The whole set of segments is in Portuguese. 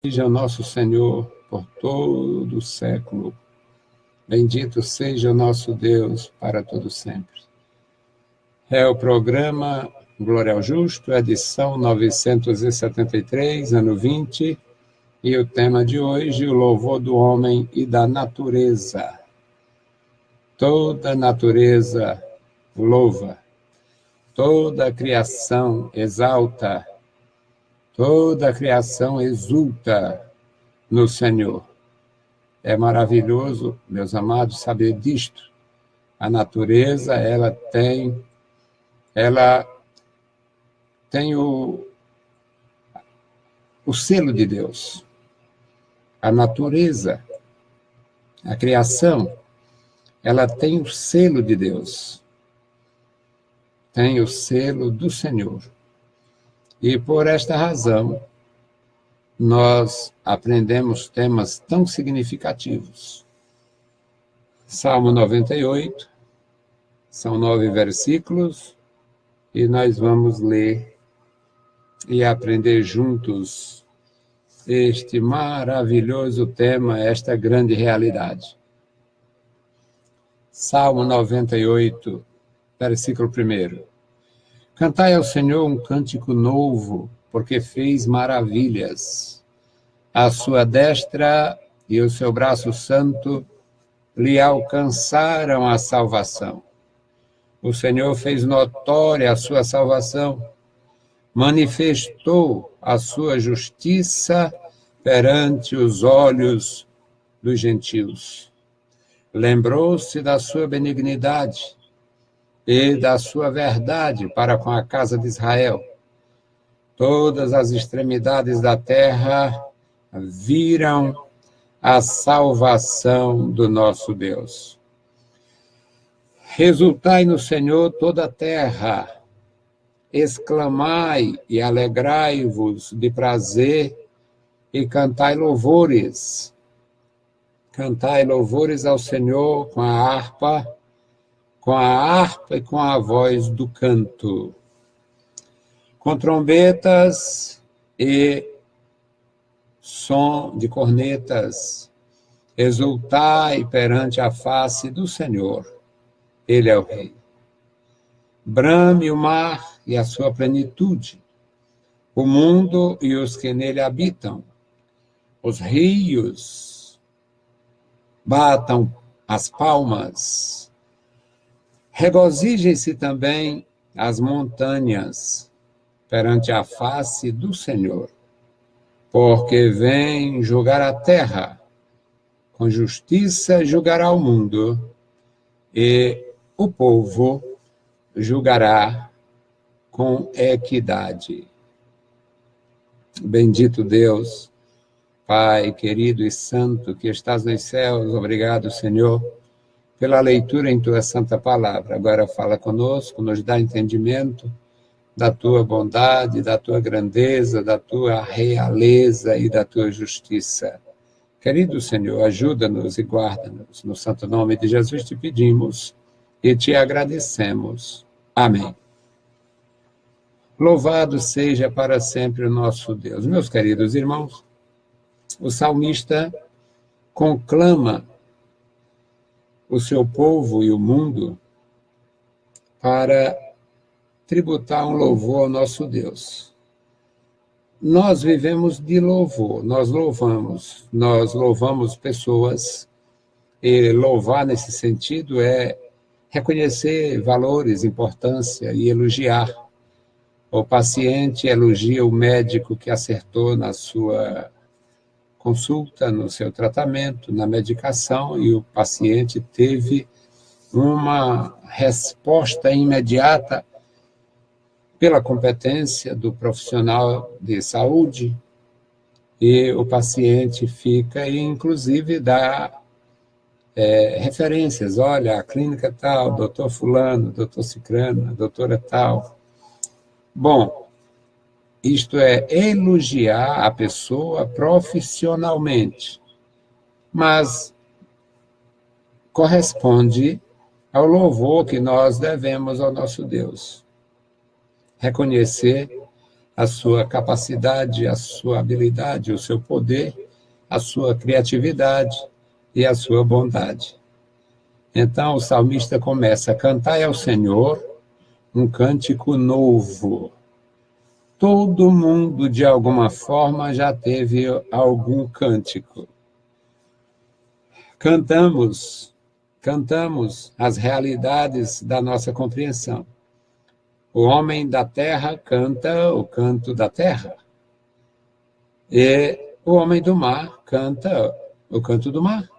Seja o nosso Senhor por todo o século. Bendito seja o nosso Deus para todo sempre. É o programa Glória ao Justo, edição 973, ano 20, e o tema de hoje, o louvor do homem e da natureza. Toda a natureza louva, toda a criação exalta, toda a criação exulta no Senhor. É maravilhoso, meus amados, saber disto. A natureza, ela tem o selo de Deus. A natureza, a criação, ela tem o selo de Deus. Tem o selo do Senhor. E por esta razão, nós aprendemos temas tão significativos. Salmo 98, são 9 versículos, e nós vamos ler e aprender juntos este maravilhoso tema, esta grande realidade. Salmo 98, versículo 1. Cantai ao Senhor um cântico novo, porque fez maravilhas. A sua destra e o seu braço santo lhe alcançaram a salvação. O Senhor fez notória a sua salvação, manifestou a sua justiça perante os olhos dos gentios. Lembrou-se da sua benignidade e da sua verdade para com a casa de Israel. Todas as extremidades da terra viram a salvação do nosso Deus. Exultai no Senhor toda a terra, exclamai e alegrai-vos de prazer e cantai louvores. Cantai louvores ao Senhor com a harpa e com a voz do canto, com trombetas e som de cornetas. Exultai perante a face do Senhor, Ele é o Rei. Brame o mar e a sua plenitude, o mundo e os que nele habitam. Os rios batam as palmas. Regozijem-se também as montanhas perante a face do Senhor, porque vem julgar a terra, com justiça julgará o mundo, e o povo julgará com equidade. Bendito Deus, Pai querido e santo, que estás nos céus, obrigado, Senhor, pela leitura em tua santa palavra. Agora fala conosco, nos dá entendimento da tua bondade, da tua grandeza, da tua realeza e da tua justiça. Querido Senhor, ajuda-nos e guarda-nos. No santo nome de Jesus te pedimos e te agradecemos. Amém. Louvado seja para sempre o nosso Deus. Meus queridos irmãos, o salmista conclama o seu povo e o mundo para tributar um louvor ao nosso Deus. Nós vivemos de louvor, nós louvamos pessoas, e louvar nesse sentido é reconhecer valores, importância e elogiar. O paciente elogia o médico que acertou na sua consulta, no seu tratamento, na medicação, e o paciente teve uma resposta imediata pela competência do profissional de saúde, e o paciente fica e, inclusive, dá referências. Olha, a clínica tal, doutor fulano, doutor cicrano, doutora tal. Bom, isto é elogiar a pessoa profissionalmente, mas corresponde ao louvor que nós devemos ao nosso Deus. Reconhecer a sua capacidade, a sua habilidade, o seu poder, a sua criatividade e a sua bondade. Então o salmista começa: cantai ao Senhor um cântico novo. Todo mundo, de alguma forma, já teve algum cântico. Cantamos as realidades da nossa compreensão. O homem da terra canta o canto da terra. E o homem do mar canta o canto do mar.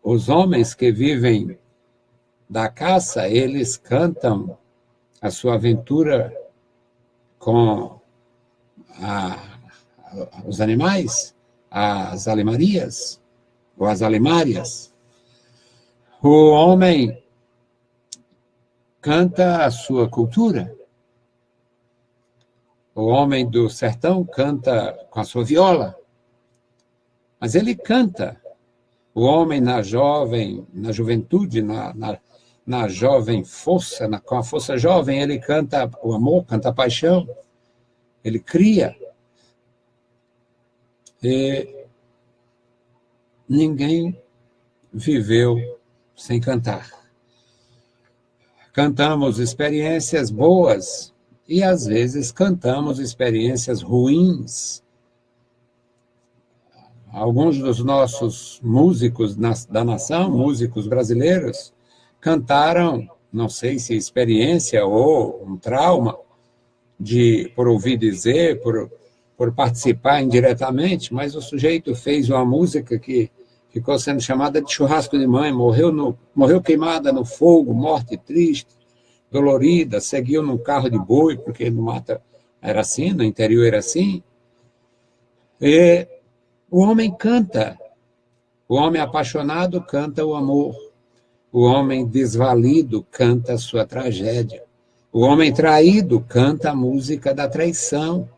Os homens que vivem da caça, eles cantam a sua aventura com os animais, as alimarias, ou as alimárias. O homem canta a sua cultura. O homem do sertão canta com a sua viola. Mas ele canta. O homem na juventude, na jovem força, com a força jovem, ele canta o amor, canta a paixão. Ele cria. E ninguém viveu sem cantar. Cantamos experiências boas e, às vezes, cantamos experiências ruins. Alguns dos nossos músicos da nação, músicos brasileiros, cantaram, não sei se experiência ou um trauma, por ouvir dizer, por participar indiretamente, mas o sujeito fez uma música que ficou sendo chamada de churrasco de mãe, morreu queimada no fogo, morte triste, dolorida, seguiu num carro de boi, porque no mato era assim, no interior era assim. E o homem canta, o homem apaixonado canta o amor, o homem desvalido canta a sua tragédia, o homem traído canta a música da traição.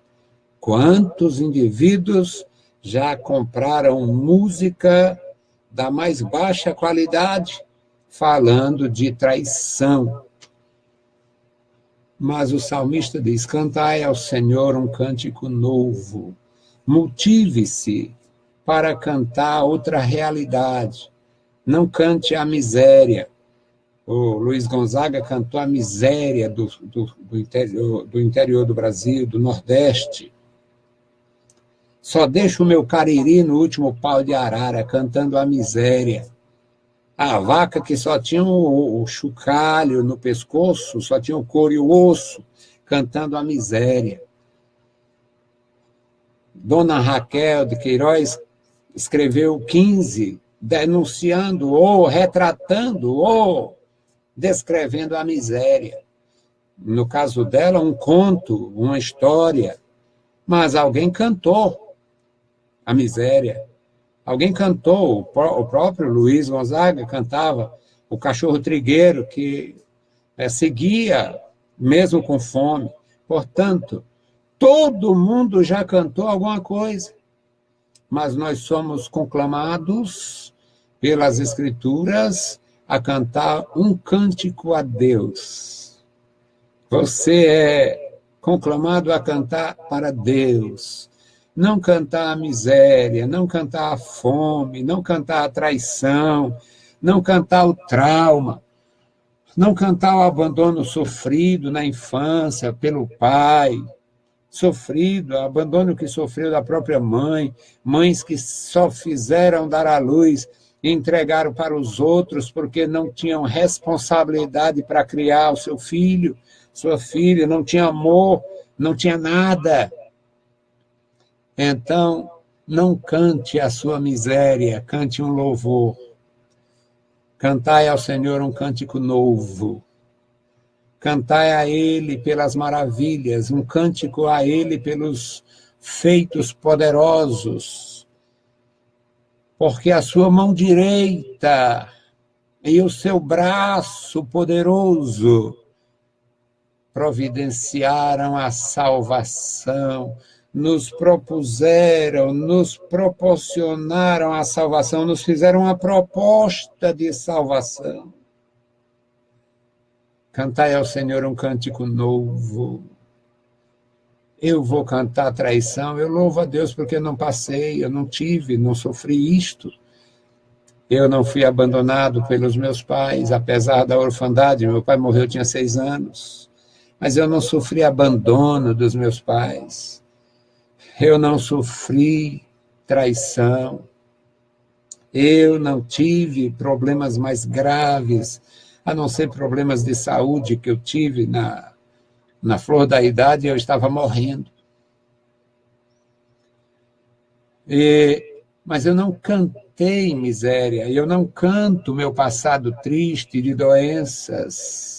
Quantos indivíduos já compraram música da mais baixa qualidade, falando de traição? Mas o salmista diz: cantai ao Senhor um cântico novo, motive-se para cantar outra realidade, não cante a miséria. O Luiz Gonzaga cantou a miséria do interior do Brasil, do Nordeste. Só deixo o meu cariri no último pau de arara, cantando a miséria. A vaca que só tinha o chocalho no pescoço, só tinha o couro e o osso, cantando a miséria. Dona Raquel de Queiroz escreveu 15, denunciando ou retratando ou descrevendo a miséria. No caso dela, um conto, uma história, mas alguém cantou a miséria. Alguém cantou, o próprio Luiz Gonzaga cantava o cachorro trigueiro que seguia mesmo com fome. Portanto, todo mundo já cantou alguma coisa, mas nós somos conclamados pelas Escrituras a cantar um cântico a Deus. Você é conclamado a cantar para Deus. Não cantar a miséria, não cantar a fome, não cantar a traição, não cantar o trauma, não cantar o abandono sofrido na infância pelo pai, sofrido, abandono que sofreu da própria mãe, mães que só fizeram dar à luz e entregaram para os outros porque não tinham responsabilidade para criar o seu filho, sua filha, não tinha amor, não tinha nada. Então, não cante a sua miséria, cante um louvor. Cantai ao Senhor um cântico novo. Cantai a Ele pelas maravilhas, um cântico a Ele pelos feitos poderosos. Porque a sua mão direita e o seu braço poderoso providenciaram a salvação, nos propuseram, nos proporcionaram a salvação, nos fizeram uma proposta de salvação. Cantai ao Senhor um cântico novo. eu vou cantar traição, eu louvo a Deus porque eu não passei, eu não tive, não sofri isto. Eu não fui abandonado pelos meus pais, apesar da orfandade. Meu pai morreu, eu tinha 6 anos. Mas eu não sofri abandono dos meus pais. Eu não sofri traição. Eu não tive problemas mais graves, a não ser problemas de saúde que eu tive na flor da idade, eu estava morrendo. Mas eu não cantei miséria, eu não canto meu passado triste de doenças.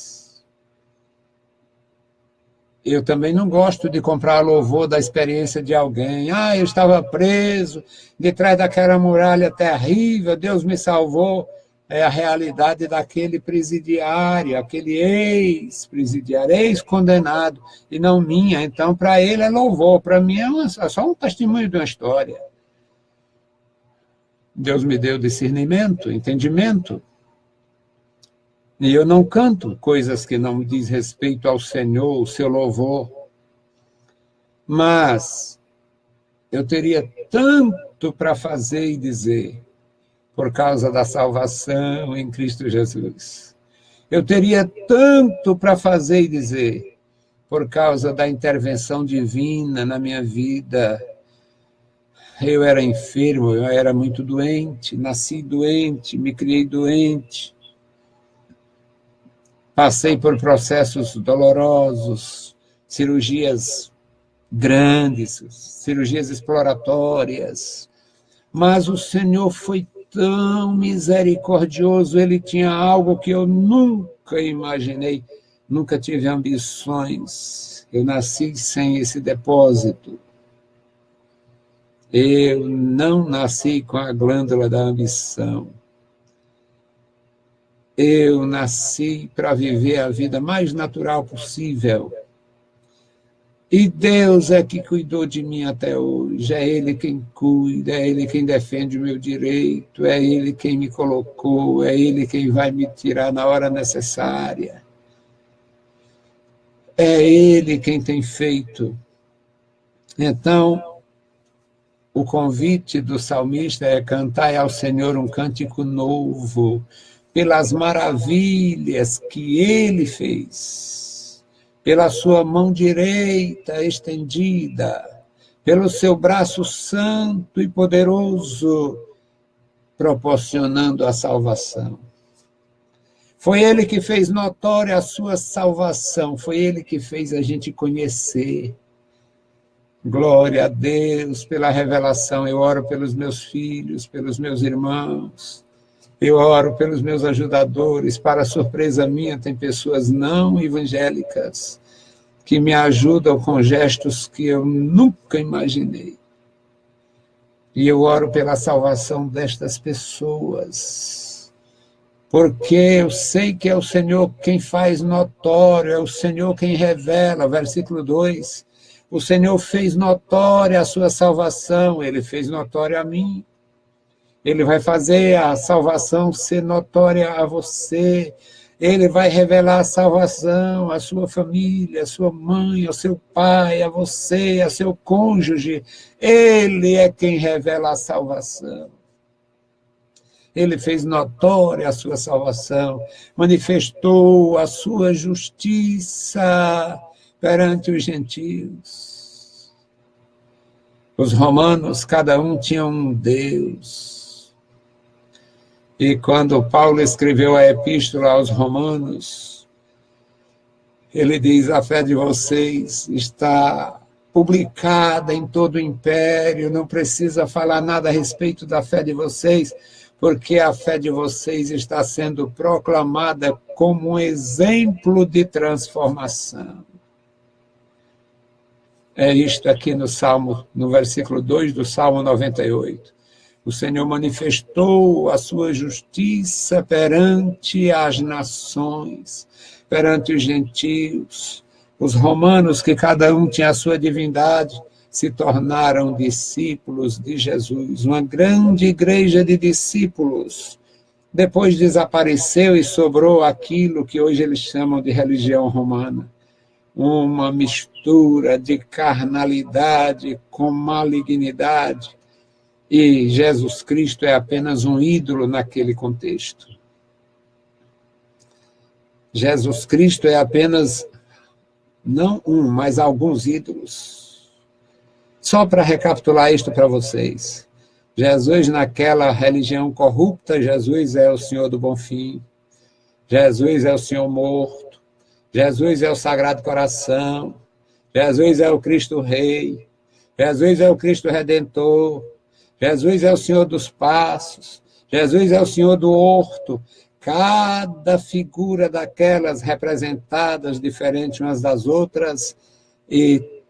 Eu também não gosto de comprar louvor da experiência de alguém. Eu estava preso, detrás daquela muralha terrível, Deus me salvou. É a realidade daquele presidiário, aquele ex-presidiário, ex-condenado, e não minha. Então, para ele é louvor, para mim é só um testemunho de uma história. Deus me deu discernimento, entendimento. E eu não canto coisas que não diz respeito ao Senhor, o seu louvor. Mas eu teria tanto para fazer e dizer por causa da salvação em Cristo Jesus. Eu teria tanto para fazer e dizer por causa da intervenção divina na minha vida. Eu era enfermo, eu era muito doente, nasci doente, me criei doente. Passei por processos dolorosos, cirurgias grandes, cirurgias exploratórias, mas o Senhor foi tão misericordioso, Ele tinha algo que eu nunca imaginei, nunca tive ambições, eu nasci sem esse depósito. Eu não nasci com a glândula da ambição. Eu nasci para viver a vida mais natural possível. E Deus é que cuidou de mim até hoje. É Ele quem cuida, é Ele quem defende o meu direito, é Ele quem me colocou, é Ele quem vai me tirar na hora necessária. É Ele quem tem feito. Então, o convite do salmista é cantar ao Senhor um cântico novo, pelas maravilhas que Ele fez, pela sua mão direita estendida, pelo seu braço santo e poderoso, proporcionando a salvação. Foi Ele que fez notória a sua salvação, foi Ele que fez a gente conhecer. Glória a Deus pela revelação. Eu oro pelos meus filhos, pelos meus irmãos. Eu oro pelos meus ajudadores. Para surpresa minha, tem pessoas não evangélicas que me ajudam com gestos que eu nunca imaginei. E eu oro pela salvação destas pessoas. Porque eu sei que é o Senhor quem faz notório, é o Senhor quem revela. Versículo 2. O Senhor fez notória a sua salvação, Ele fez notória a mim. Ele vai fazer a salvação ser notória a você. Ele vai revelar a salvação à sua família, à sua mãe, ao seu pai, a você, a seu cônjuge. Ele é quem revela a salvação. Ele fez notória a sua salvação, manifestou a sua justiça perante os gentios. Os romanos, cada um tinha um Deus. E quando Paulo escreveu a epístola aos romanos, ele diz, a fé de vocês está publicada em todo o império, não precisa falar nada a respeito da fé de vocês, porque a fé de vocês está sendo proclamada como um exemplo de transformação. É isto aqui no Salmo, no versículo 2 do Salmo 98. O Senhor manifestou a sua justiça perante as nações, perante os gentios. Os romanos, que cada um tinha a sua divindade, se tornaram discípulos de Jesus. Uma grande igreja de discípulos. Depois desapareceu e sobrou aquilo que hoje eles chamam de religião romana. uma mistura de carnalidade com malignidade, e Jesus Cristo é apenas um ídolo naquele contexto. Jesus Cristo é apenas, não um, mas alguns ídolos. Só para recapitular isto para vocês. Jesus, naquela religião corrupta, Jesus é o Senhor do Bom Fim. Jesus é o Senhor morto. Jesus é o Sagrado Coração. Jesus é o Cristo Rei. Jesus é o Cristo Redentor. Jesus é o Senhor dos Passos. Jesus é o Senhor do Horto. Cada figura daquelas representadas, diferente umas das outras, e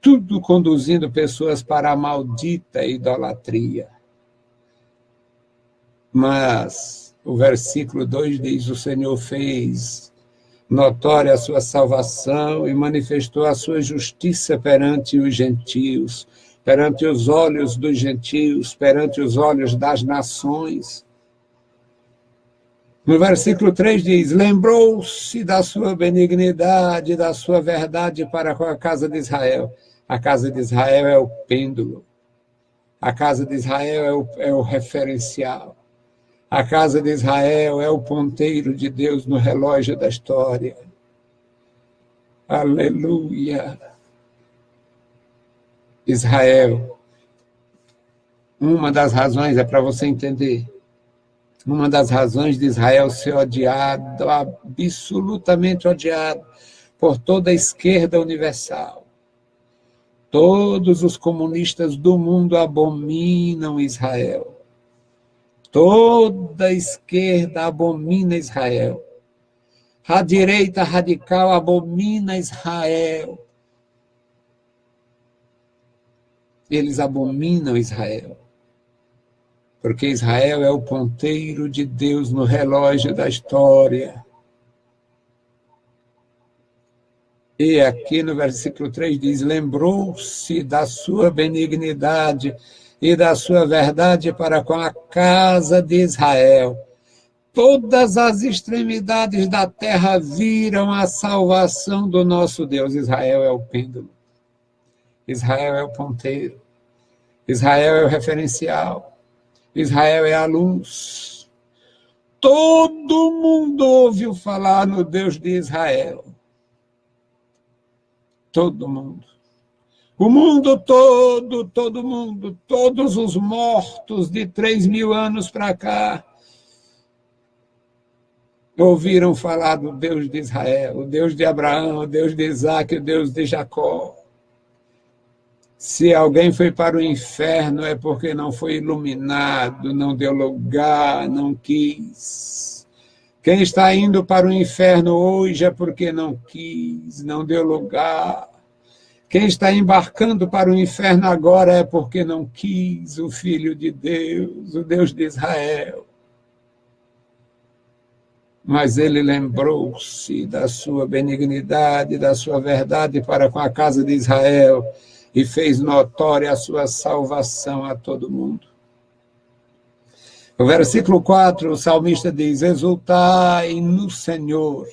tudo conduzindo pessoas para a maldita idolatria. Mas o versículo 2 diz: o Senhor fez notória a sua salvação e manifestou a sua justiça perante os gentios, perante os olhos dos gentios, perante os olhos das nações. No versículo 3 diz: lembrou-se da sua benignidade, da sua verdade para com a casa de Israel. A casa de Israel é o pêndulo. A casa de Israel é o referencial. A casa de Israel é o ponteiro de Deus no relógio da história. Aleluia! Israel. Uma das razões, é para você entender, uma das razões de Israel ser odiado, absolutamente odiado, por toda a esquerda universal. Todos os comunistas do mundo abominam Israel. Toda a esquerda abomina Israel. A direita radical abomina Israel. Eles abominam Israel. Porque Israel é o ponteiro de Deus no relógio da história. E aqui no versículo 3 diz: lembrou-se da sua benignidade e da sua verdade para com a casa de Israel. Todas as extremidades da terra viram a salvação do nosso Deus. Israel é o pêndulo. Israel é o ponteiro. Israel é o referencial. Israel é a luz. Todo mundo ouviu falar no Deus de Israel. Todo mundo. O mundo todo mundo, todos os mortos de 3.000 anos para cá, ouviram falar do Deus de Israel, o Deus de Abraão, o Deus de Isaac, o Deus de Jacó. Se alguém foi para o inferno é porque não foi iluminado, não deu lugar, não quis. Quem está indo para o inferno hoje é porque não quis, não deu lugar. Quem está embarcando para o inferno agora é porque não quis o Filho de Deus, o Deus de Israel. Mas ele lembrou-se da sua benignidade, da sua verdade para com a casa de Israel e fez notória a sua salvação a todo mundo. No versículo 4, o salmista diz: exultai no Senhor,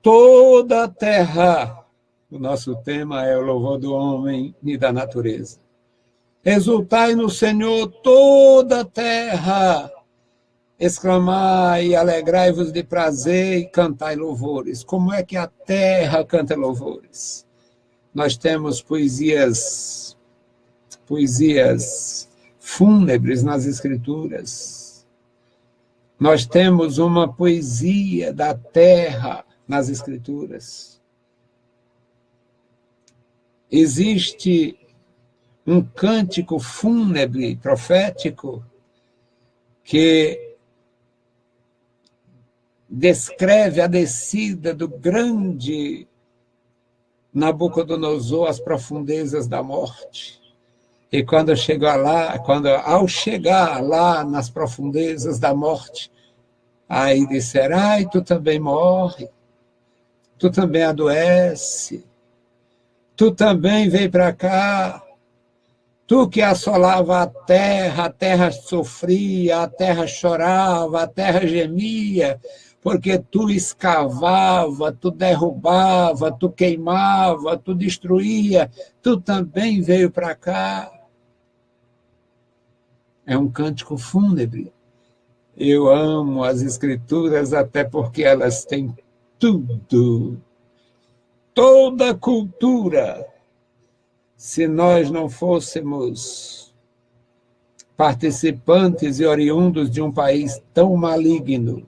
toda a terra. O nosso tema é o louvor do homem e da natureza. Exultai no Senhor toda a terra, exclamai e alegrai-vos de prazer e cantai louvores. Como é que a terra canta louvores? Nós temos poesias fúnebres nas Escrituras. Nós temos uma poesia da terra nas Escrituras. Existe um cântico fúnebre, profético, que descreve a descida do grande Nabucodonosor às profundezas da morte. E ao chegar lá nas profundezas da morte, aí disseram: ai, tu também morre, tu também adoece, tu também veio para cá, tu que assolava a terra sofria, a terra chorava, a terra gemia, porque tu escavava, tu derrubava, tu queimava, tu destruía, tu também veio para cá. É um cântico fúnebre. Eu amo as Escrituras até porque elas têm tudo, toda a cultura. Se nós não fôssemos participantes e oriundos de um país tão maligno,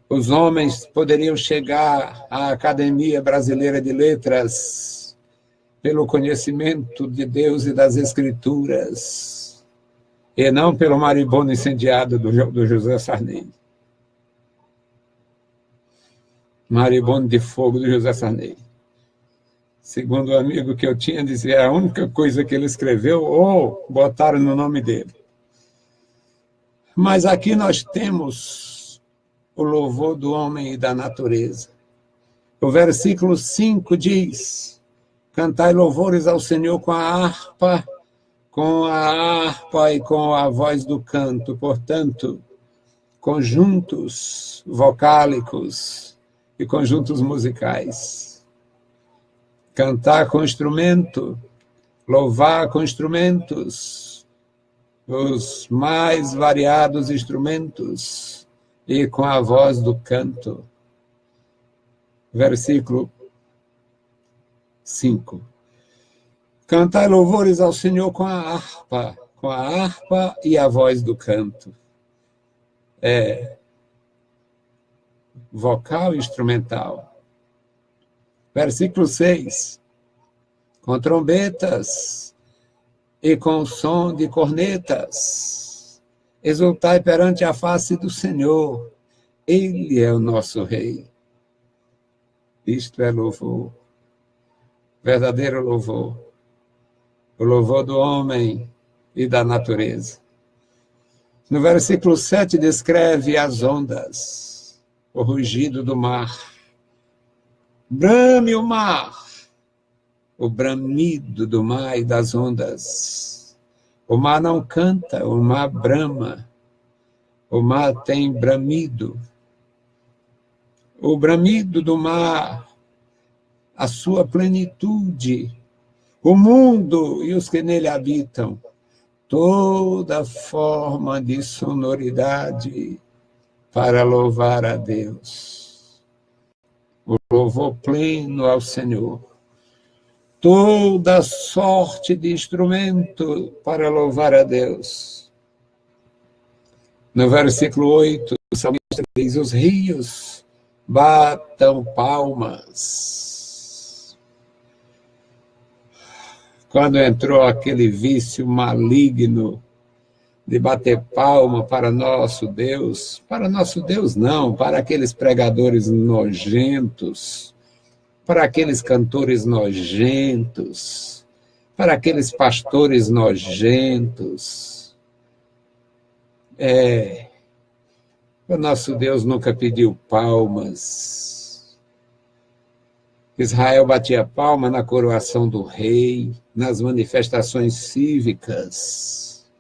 os homens poderiam chegar à Academia Brasileira de Letras pelo conhecimento de Deus e das Escrituras, e não pelo maribondo incendiado do José Sarney. Maribondo de fogo do José Sarney. Segundo o amigo que eu tinha, dizia, a única coisa que ele escreveu, ou botaram no nome dele. Mas aqui nós temos o louvor do homem e da natureza. O versículo 5 diz, cantai louvores ao Senhor com a harpa e com a voz do canto. Portanto, conjuntos vocálicos e conjuntos musicais. Cantar com instrumento, louvar com instrumentos, os mais variados instrumentos, e com a voz do canto. Versículo 5. Cantai louvores ao Senhor com a harpa e a voz do canto. É vocal e instrumental. Versículo 6. Com trombetas e com som de cornetas, exultai perante a face do Senhor. Ele é o nosso Rei. Isto é louvor, verdadeiro louvor, o louvor do homem e da natureza. No versículo 7 descreve as ondas, o rugido do mar. Brame o mar, o bramido do mar e das ondas. O mar não canta, o mar brama, o mar tem bramido. O bramido do mar, a sua plenitude, o mundo e os que nele habitam, toda forma de sonoridade para louvar a Deus. O louvor pleno ao Senhor. Toda sorte de instrumento para louvar a Deus. No versículo 8, o salmista diz, os rios batam palmas. Quando entrou aquele vício maligno de bater palma para nosso Deus não, para aqueles pregadores nojentos, para aqueles cantores nojentos, para aqueles pastores nojentos. O nosso Deus nunca pediu palmas. Israel batia palma na coroação do rei, nas manifestações cívicas.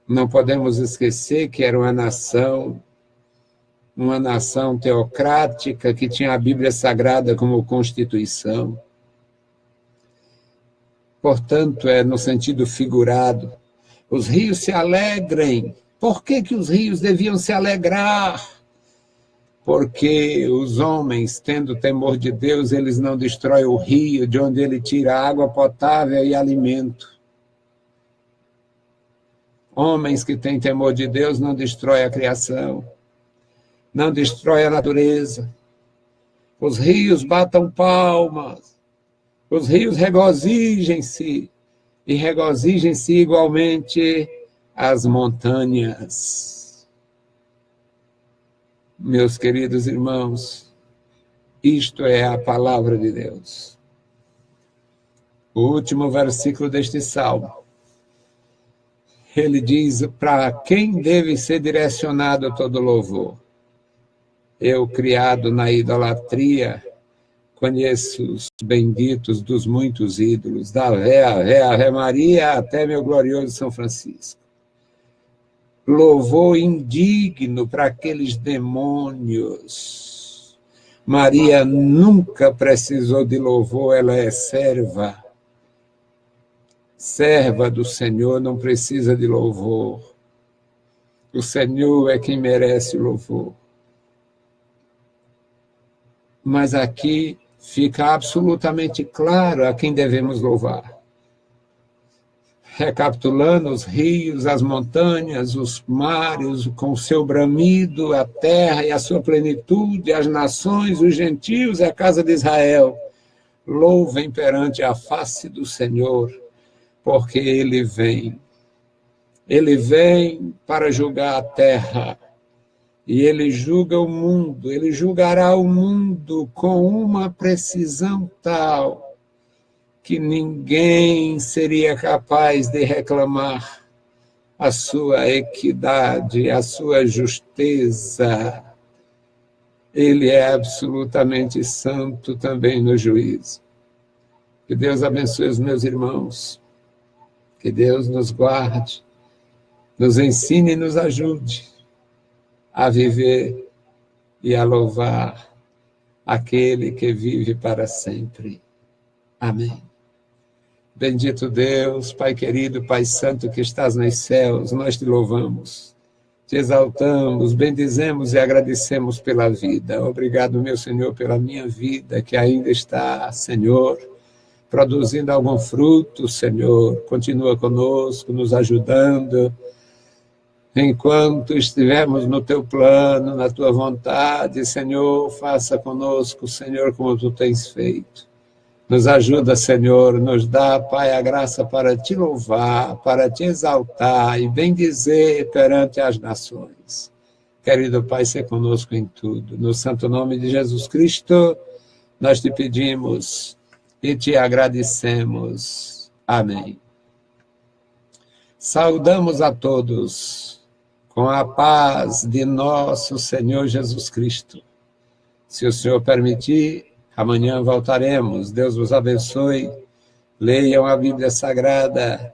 Não podemos esquecer que era uma nação teocrática que tinha a Bíblia Sagrada como Constituição. Portanto, é no sentido figurado. Os rios se alegrem. Por que os rios deviam se alegrar? Porque os homens, tendo temor de Deus, eles não destroem o rio de onde ele tira água potável e alimento. Homens que têm temor de Deus não destroem a criação, não destroem a natureza. Os rios batam palmas, os rios regozijem-se, e regozijem-se igualmente as montanhas. Meus queridos irmãos, isto é a palavra de Deus. O último versículo deste salmo. Ele diz, para quem deve ser direcionado todo louvor? Eu, criado na idolatria, conheço os benditos dos muitos ídolos, da Ave Maria até meu glorioso São Francisco. louvor indigno para aqueles demônios. Maria nunca precisou de louvor, ela é serva. Serva do Senhor, não precisa de louvor. O Senhor é quem merece o louvor. Mas aqui fica absolutamente claro a quem devemos louvar. Recapitulando, os rios, as montanhas, os mares, com o seu bramido, a terra e a sua plenitude, as nações, os gentios e a casa de Israel, louvem perante a face do Senhor, porque Ele vem. Ele vem para julgar a terra, e Ele julga o mundo, Ele julgará o mundo com uma precisão tal que ninguém seria capaz de reclamar a sua equidade, a sua justeza. Ele é absolutamente santo também no juízo. Que Deus abençoe os meus irmãos, que Deus nos guarde, nos ensine e nos ajude a viver e a louvar aquele que vive para sempre. Amém. Bendito Deus, Pai querido, Pai santo que estás nos céus, nós te louvamos, te exaltamos, bendizemos e agradecemos pela vida. Obrigado, meu Senhor, pela minha vida, que ainda está, Senhor, produzindo algum fruto, Senhor. Continua conosco, nos ajudando, enquanto estivermos no teu plano, na tua vontade, Senhor, faça conosco, Senhor, como tu tens feito. Nos ajuda, Senhor, nos dá, Pai, a graça para te louvar, para te exaltar e bendizer perante as nações. Querido Pai, seja conosco em tudo. No santo nome de Jesus Cristo, nós te pedimos e te agradecemos. Amém. Saudamos a todos com a paz de nosso Senhor Jesus Cristo. Se o Senhor permitir, amanhã voltaremos. Deus vos abençoe. Leiam a Bíblia Sagrada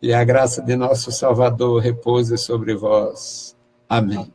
e a graça de nosso Salvador repouse sobre vós. Amém.